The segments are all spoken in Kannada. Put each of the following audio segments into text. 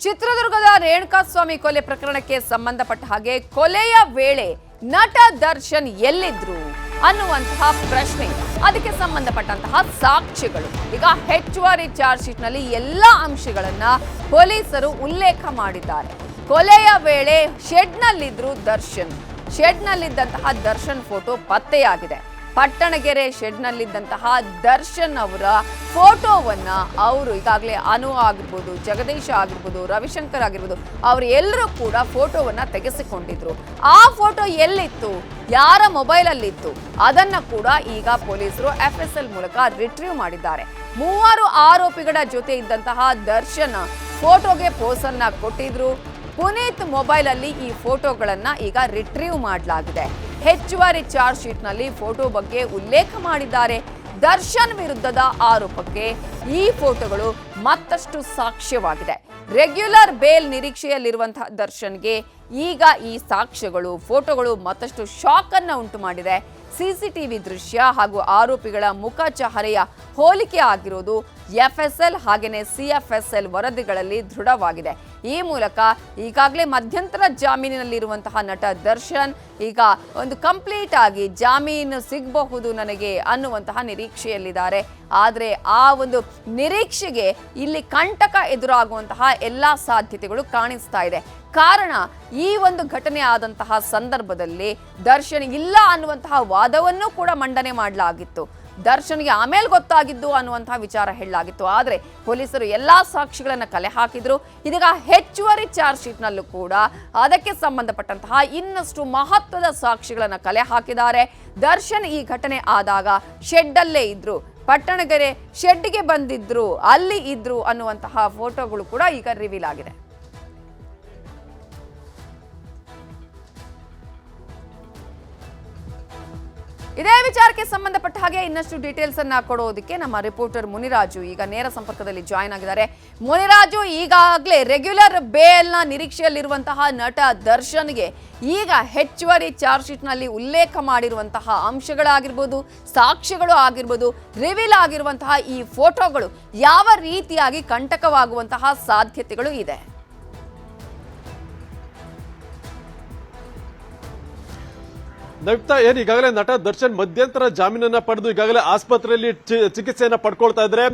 ಚಿತ್ರದುರ್ಗದ ರೇಣುಕಾಸ್ವಾಮಿ ಕೊಲೆ ಪ್ರಕರಣಕ್ಕೆ ಸಂಬಂಧಪಟ್ಟ ಹಾಗೆ ಕೊಲೆಯ ವೇಳೆ ನಟ ದರ್ಶನ್ ಎಲ್ಲಿದ್ರು ಅನ್ನುವಂತಹ ಪ್ರಶ್ನೆ, ಅದಕ್ಕೆ ಸಂಬಂಧಪಟ್ಟಂತಹ ಸಾಕ್ಷ್ಯಗಳು ಈಗ ಹೆಚ್ಚುವರಿ ಚಾರ್ಜ್ ಶೀಟ್ ನಲ್ಲಿ ಎಲ್ಲ ಅಂಶಗಳನ್ನ ಪೊಲೀಸರು ಉಲ್ಲೇಖ ಮಾಡಿದ್ದಾರೆ. ಕೊಲೆಯ ವೇಳೆ ಶೆಡ್ ನಲ್ಲಿದ್ರು ದರ್ಶನ್, ಶೆಡ್ ನಲ್ಲಿದ್ದಂತಹ ದರ್ಶನ್ ಫೋಟೋ ಪತ್ತೆಯಾಗಿದೆ. ಪಟ್ಟಣಗೆರೆ ಶೆಡ್ ನಲ್ಲಿದ್ದಂತಹ ದರ್ಶನ್ ಅವರ ಫೋಟೋವನ್ನ ಅವರು ಈಗಾಗಲೇ ಅನು ಆಗಿರ್ಬೋದು, ಜಗದೀಶ್ ಆಗಿರ್ಬೋದು, ರವಿಶಂಕರ್ ಆಗಿರ್ಬೋದು, ಅವರು ಎಲ್ಲರೂ ಕೂಡ ಫೋಟೋವನ್ನ ತೆಗೆಸಿಕೊಂಡಿದ್ರು. ಆ ಫೋಟೋ ಎಲ್ಲಿತ್ತು, ಯಾರ ಮೊಬೈಲ್ ಅಲ್ಲಿತ್ತು, ಅದನ್ನ ಕೂಡ ಈಗ ಪೊಲೀಸರು FSL ಮೂಲಕ ರಿಟ್ರೀವ್ ಮಾಡಿದ್ದಾರೆ. 3 ಆರೋಪಿಗಳ ಜೊತೆ ಇದ್ದಂತಹ ದರ್ಶನ್ ಫೋಟೋಗೆ ಪೋಸ್ ಅನ್ನ ಕೊಟ್ಟಿದ್ರು. ಪುನೀತ್ ಮೊಬೈಲ್ ಅಲ್ಲಿ ಈ ಫೋಟೋಗಳನ್ನ ಈಗ ರಿಟ್ರೀವ್ ಮಾಡಲಾಗಿದೆ. ಹೆಚ್ಚುವರಿ ಚಾರ್ಜ್ ಶೀಟ್ ನಲ್ಲಿ ಫೋಟೋ ಬಗ್ಗೆ ಉಲ್ಲೇಖ ಮಾಡಿದ್ದಾರೆ. ದರ್ಶನ್ ವಿರುದ್ಧದ ಆರೋಪಕ್ಕೆ ಈ ಫೋಟೋಗಳು ಮತ್ತಷ್ಟು ಸಾಕ್ಷ್ಯವಾಗಿದೆ. ರೆಗ್ಯುಲರ್ ಬೇಲ್ ನಿರೀಕ್ಷೆಯಲ್ಲಿರುವಂತಹ ದರ್ಶನ್ಗೆ ಈಗ ಈ ಸಾಕ್ಷ್ಯಗಳು, ಫೋಟೋಗಳು ಮತ್ತಷ್ಟು ಶಾಕ್ ಅನ್ನ ಉಂಟು ಮಾಡಿದೆ. CCTV ದೃಶ್ಯ ಹಾಗೂ ಆರೋಪಿಗಳ ಮುಖ ಚಹರೆಯ ಹೋಲಿಕೆ ಆಗಿರೋದು FSL ಹಾಗೇನೆ CFSL ವರದಿಗಳಲ್ಲಿ ದೃಢವಾಗಿದೆ. ಈ ಮೂಲಕ ಈಗಾಗಲೇ ಮಧ್ಯಂತರ ಜಾಮೀನಿನಲ್ಲಿರುವಂತಹ ನಟ ದರ್ಶನ್ ಈಗ ಒಂದು ಕಂಪ್ಲೀಟ್ ಆಗಿ ಜಾಮೀನು ಸಿಗಬಹುದು ನನಗೆ ಅನ್ನುವಂತಹ ನಿರೀಕ್ಷೆಯಲ್ಲಿದ್ದಾರೆ. ಆದರೆ ಆ ಒಂದು ನಿರೀಕ್ಷೆಗೆ ಇಲ್ಲಿ ಕಂಟಕ ಎದುರಾಗುವಂತಹ ಎಲ್ಲ ಸಾಧ್ಯತೆಗಳು ಕಾಣಿಸ್ತಾ ಇದೆ. ಕಾರಣ, ಈ ಒಂದು ಘಟನೆ ಆದಂತಹ ಸಂದರ್ಭದಲ್ಲಿ ದರ್ಶನ್ ಇಲ್ಲ ಅನ್ನುವಂತಹ ವಾದವನ್ನು ಕೂಡ ಮಂಡನೆ ಮಾಡಲಾಗಿತ್ತು. ದರ್ಶನ್ಗೆ ಆಮೇಲೆ ಗೊತ್ತಾಗಿದ್ದು ಅನ್ನುವಂತಹ ವಿಚಾರ ಹೇಳಲಾಗಿತ್ತು. ಆದರೆ ಪೊಲೀಸರು ಎಲ್ಲಾ ಸಾಕ್ಷಿಗಳನ್ನ ಕಲೆ ಹಾಕಿದ್ರು. ಇದೀಗ ಹೆಚ್ಚುವರಿ ಚಾರ್ಜ್ ಶೀಟ್ ನಲ್ಲೂ ಕೂಡ ಅದಕ್ಕೆ ಸಂಬಂಧಪಟ್ಟಂತಹ ಇನ್ನಷ್ಟು ಮಹತ್ವದ ಸಾಕ್ಷಿಗಳನ್ನ ಕಲೆ ಹಾಕಿದ್ದಾರೆ. ದರ್ಶನ್ ಈ ಘಟನೆ ಆದಾಗ ಶೆಡ್ ಅಲ್ಲೇ ಇದ್ರು, ಪಟ್ಟಣಗೆರೆ ಶೆಡ್ಗೆ ಬಂದಿದ್ರು, ಅಲ್ಲಿ ಇದ್ರು ಅನ್ನುವಂತಹ ಫೋಟೋಗಳು ಕೂಡ ಈಗ ರಿವೀಲ್ ಆಗಿದೆ. ಇದೇ ವಿಚಾರಕ್ಕೆ ಸಂಬಂಧಪಟ್ಟ ಹಾಗೆ ಇನ್ನಷ್ಟು ಡೀಟೇಲ್ಸ್ ಅನ್ನ ಕೊಡೋದಕ್ಕೆ ನಮ್ಮ ರಿಪೋರ್ಟರ್ ಮುನಿರಾಜು ಈಗ ನೇರ ಸಂಪರ್ಕದಲ್ಲಿ ಜಾಯ್ನ್ ಆಗಿದ್ದಾರೆ. ಮುನಿರಾಜು, ಈಗಾಗಲೇ ರೆಗ್ಯುಲರ್ ಬೇಲ್ನ ನಿರೀಕ್ಷೆಯಲ್ಲಿರುವಂತಹ ನಟ ದರ್ಶನ್ಗೆ ಈಗ ಹೆಚ್ಚುವರಿ ಚಾರ್ಜ್ ಶೀಟ್ ನಲ್ಲಿ ಉಲ್ಲೇಖ ಮಾಡಿರುವಂತಹ ಅಂಶಗಳಾಗಿರ್ಬೋದು, ಸಾಕ್ಷ್ಯಗಳು ಆಗಿರ್ಬೋದು, ರಿವೀಲ್ ಆಗಿರುವಂತಹ ಈ ಫೋಟೋಗಳು ಯಾವ ರೀತಿಯಾಗಿ ಕಂಟಕವಾಗುವಂತಹ ಸಾಧ್ಯತೆಗಳು ಇದೆ? ನವಿತಾ, ಏನು ಈಗಾಗಲೇ ನಟ ದರ್ಶನ್ ಮಧ್ಯಂತರ ಜಾಮೀನನ್ನ ಪಡೆದು ಈಗಾಗಲೇ ಆಸ್ಪತ್ರೆಯಲ್ಲಿ ಚಿಕಿತ್ಸೆಯನ್ನ ಪಡ್ಕೊಳ್ತಾ ಇದ್ದಾರೆ.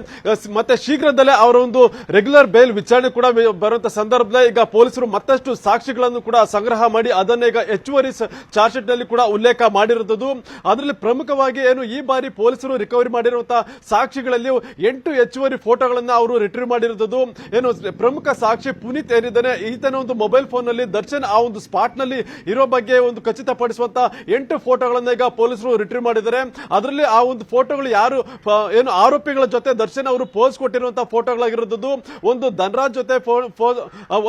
ಮತ್ತೆ ಶೀಘ್ರದಲ್ಲೇ ಅವರ ಒಂದು ರೆಗ್ಯುಲರ್ ಬೇಲ್ ವಿಚಾರಣೆ ಕೂಡ ಬರುವಂತ ಸಂದರ್ಭದಲ್ಲಿ ಈಗ ಪೊಲೀಸರು ಮತ್ತಷ್ಟು ಸಾಕ್ಷಿಗಳನ್ನು ಕೂಡ ಸಂಗ್ರಹ ಮಾಡಿ ಅದನ್ನ ಈಗ ಹೆಚ್ಚುವರಿ ಚಾರ್ಜ್ ಶೀಟ್ ನಲ್ಲಿ ಕೂಡ ಉಲ್ಲೇಖ ಮಾಡಿರುತ್ತದೆ. ಅದರಲ್ಲಿ ಪ್ರಮುಖವಾಗಿ ಏನು ಈ ಬಾರಿ ಪೊಲೀಸರು ರಿಕವರಿ ಮಾಡಿರುವಂತಹ ಸಾಕ್ಷಿಗಳಲ್ಲಿ 8 ಹೆಚ್ಚುವರಿ ಫೋಟೋಗಳನ್ನ ಅವರು ರಿಟ್ರೀವ್ ಮಾಡಿರುತ್ತದೆ. ಏನು ಪ್ರಮುಖ ಸಾಕ್ಷಿ ಪುನೀತ್ ಏನಿದ್ದಾನೆ, ಈತನ ಒಂದು ಮೊಬೈಲ್ ಫೋನ್ ನಲ್ಲಿ ದರ್ಶನ್ ಆ ಒಂದು ಸ್ಪಾಟ್ ನಲ್ಲಿ ಇರೋ ಬಗ್ಗೆ ಒಂದು ಖಚಿತಪಡಿಸುವಂತ 8 ಫೋಟೋಗಳನ್ನ ಈಗ ಪೊಲೀಸರು ರಿಟ್ರೀವ್ ಮಾಡಿದ್ದಾರೆ. ಅದರಲ್ಲಿ ಆ ಒಂದು ಫೋಟೋಗಳು ಯಾರು ಏನು ಆರೋಪಿಗಳ ಜೊತೆ ದರ್ಶನ್ ಅವರು ಪೋಸ್ ಕೊಟ್ಟಿರುವಂತಹ ಫೋಟೋಗಳಾಗಿರೋದು. ಒಂದು ಧನರಾಜ್ ಜೊತೆ,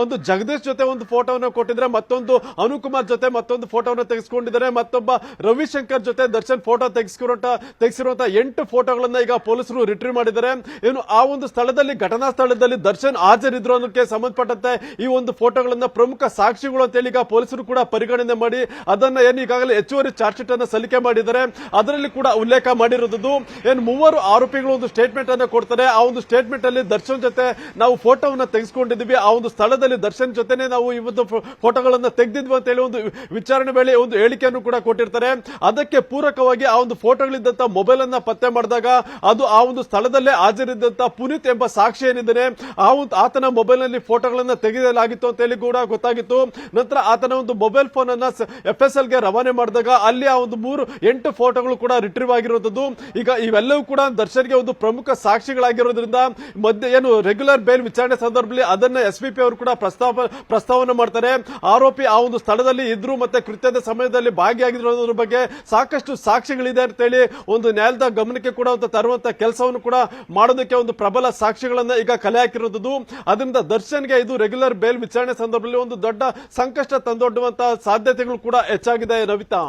ಒಂದು ಜಗದೀಶ್ ಜೊತೆ ಒಂದು ಫೋಟೋವನ್ನು ಕೊಟ್ಟಿದ್ದಾರೆ, ಮತ್ತೊಂದು ಅನುಕುಮಾರ್ ಜೊತೆ ಮತ್ತೊಂದು ಫೋಟೋವನ್ನು ತೆಗೆಸಿಕೊಂಡಿದ್ದಾರೆ, ಮತ್ತೊಬ್ಬ ರವಿಶಂಕರ್ ಜೊತೆ ದರ್ಶನ್ ಫೋಟೋ ತೆಗೆಸಿರುವಂತಹ 8 ಫೋಟೋಗಳನ್ನ ಈಗ ಪೊಲೀಸರು ರಿಟ್ರೀವ್ ಮಾಡಿದ್ದಾರೆ. ಏನು ಆ ಒಂದು ಸ್ಥಳದಲ್ಲಿ, ಘಟನಾ ಸ್ಥಳದಲ್ಲಿ ದರ್ಶನ್ ಹಾಜರಿದ್ರು ಅನ್ನೋಕೆ ಸಂಬಂಧಪಟ್ಟಂತೆ ಈ ಒಂದು ಫೋಟೋಗಳನ್ನ ಪ್ರಮುಖ ಸಾಕ್ಷಿಗಳು ಅಂತ ಹೇಳಿ ಈಗ ಪೊಲೀಸರು ಕೂಡ ಪರಿಗಣನೆ ಮಾಡಿ ಅದನ್ನ ಏನು ಈಗಾಗಲೇ ಹೆಚ್ಚುವರಿ ಚಾರ್ಜ್ ಶೀಟ್ ಅನ್ನು ಸಲ್ಲಿಕೆ ಮಾಡಿದ್ದಾರೆ. ಅದರಲ್ಲಿ ಕೂಡ ಉಲ್ಲೇಖ ಮಾಡಿರುವುದು ಏನು 3 ಆರೋಪಿಗಳು ಒಂದು ಸ್ಟೇಟ್ಮೆಂಟ್ ಅನ್ನು ಕೊಡ್ತಾರೆ. ಆ ಒಂದು ಸ್ಟೇಟ್ಮೆಂಟ್ ಅಲ್ಲಿ ದರ್ಶನ್ ಜೊತೆ ನಾವು ಫೋಟೋವನ್ನ ತೆಗೆದುಕೊಂಡಿದ್ವಿ, ಆ ಒಂದು ಸ್ಥಳದಲ್ಲಿ ದರ್ಶನ್ ಜೊತೆನೆ ನಾವು ಈ ಒಂದು ಫೋಟೋಗಳನ್ನ ತೆಗೆದಿದ್ವಿ ಅಂತ ಹೇಳಿ ಒಂದು ವಿಚಾರಣೆ ವೇಳೆ ಒಂದು ಹೇಳಿಕೆಯನ್ನು ಕೂಡ ಕೊಟ್ಟಿರ್ತಾರೆ. ಅದಕ್ಕೆ ಪೂರಕವಾಗಿ ಆ ಒಂದು ಫೋಟೋಗಳಿದ್ದಂತ ಮೊಬೈಲ್ ಅನ್ನ ಪತ್ತೆ ಮಾಡಿದಾಗ ಅದು ಆ ಒಂದು ಸ್ಥಳದಲ್ಲೇ ಹಾಜರಿದ್ದಂತ ಪುನೀತ್ ಎಂಬ ಸಾಕ್ಷಿ ಏನಿದ್ದಾನೆ ಆತನ ಮೊಬೈಲ್ ನಲ್ಲಿ ಫೋಟೋಗಳನ್ನ ತೆಗೆಯಲಾಗಿತ್ತು ಅಂತ ಹೇಳಿ ಕೂಡ ಗೊತ್ತಾಗಿತ್ತು. ನಂತರ ಆತನ ಒಂದು ಮೊಬೈಲ್ ಫೋನ್ ಅನ್ನ FSL ಗೆ ರವಾನೆ ಮಾಡಿದಾಗ ಅಲ್ಲಿ ಆ ಒಂದು 8 ಫೋಟೋಗಳು ಕೂಡ ರಿಟ್ರೀವ್ ಆಗಿರುವುದು. ಈಗ ಇವೆಲ್ಲವೂ ಕೂಡ ದರ್ಶನ್ಗೆ ಒಂದು ಪ್ರಮುಖ ಸಾಕ್ಷಿಗಳಾಗಿರೋದ್ರಿಂದ ಏನು ರೆಗ್ಯುಲರ್ ಬೇಲ್ ವಿಚಾರಣೆ ಸಂದರ್ಭದಲ್ಲಿ ಅದನ್ನ SVP ಅವರು ಕೂಡ ಪ್ರಸ್ತಾವನೆ ಮಾಡ್ತಾರೆ. ಆರೋಪಿ ಆ ಒಂದು ಸ್ಥಳದಲ್ಲಿ ಇದ್ರು ಮತ್ತೆ ಕೃತ್ಯದ ಸಮಯದಲ್ಲಿ ಭಾಗಿಯಾಗಿರೋದ್ರ ಬಗ್ಗೆ ಸಾಕಷ್ಟು ಸಾಕ್ಷಿಗಳಿದೆ ಅಂತ ಹೇಳಿ ಒಂದು ನ್ಯಾಯಾಲಯದ ಗಮನಕ್ಕೆ ಕೂಡ ತರುವಂತ ಕೆಲಸವನ್ನು ಕೂಡ ಮಾಡೋದಕ್ಕೆ ಒಂದು ಪ್ರಬಲ ಸಾಕ್ಷಿಗಳನ್ನ ಈಗ ಕಲೆ ಹಾಕಿರೋದು. ಅದರಿಂದ ದರ್ಶನ್ಗೆ ಇದು ರೆಗ್ಯುಲರ್ ಬೇಲ್ ವಿಚಾರಣೆ ಸಂದರ್ಭದಲ್ಲಿ ಒಂದು ದೊಡ್ಡ ಸಂಕಷ್ಟ ತಂದೊಡ್ಡುವಂತಹ ಸಾಧ್ಯತೆಗಳು ಕೂಡ ಹೆಚ್ಚಾಗಿದೆ. ನವಿತಾ.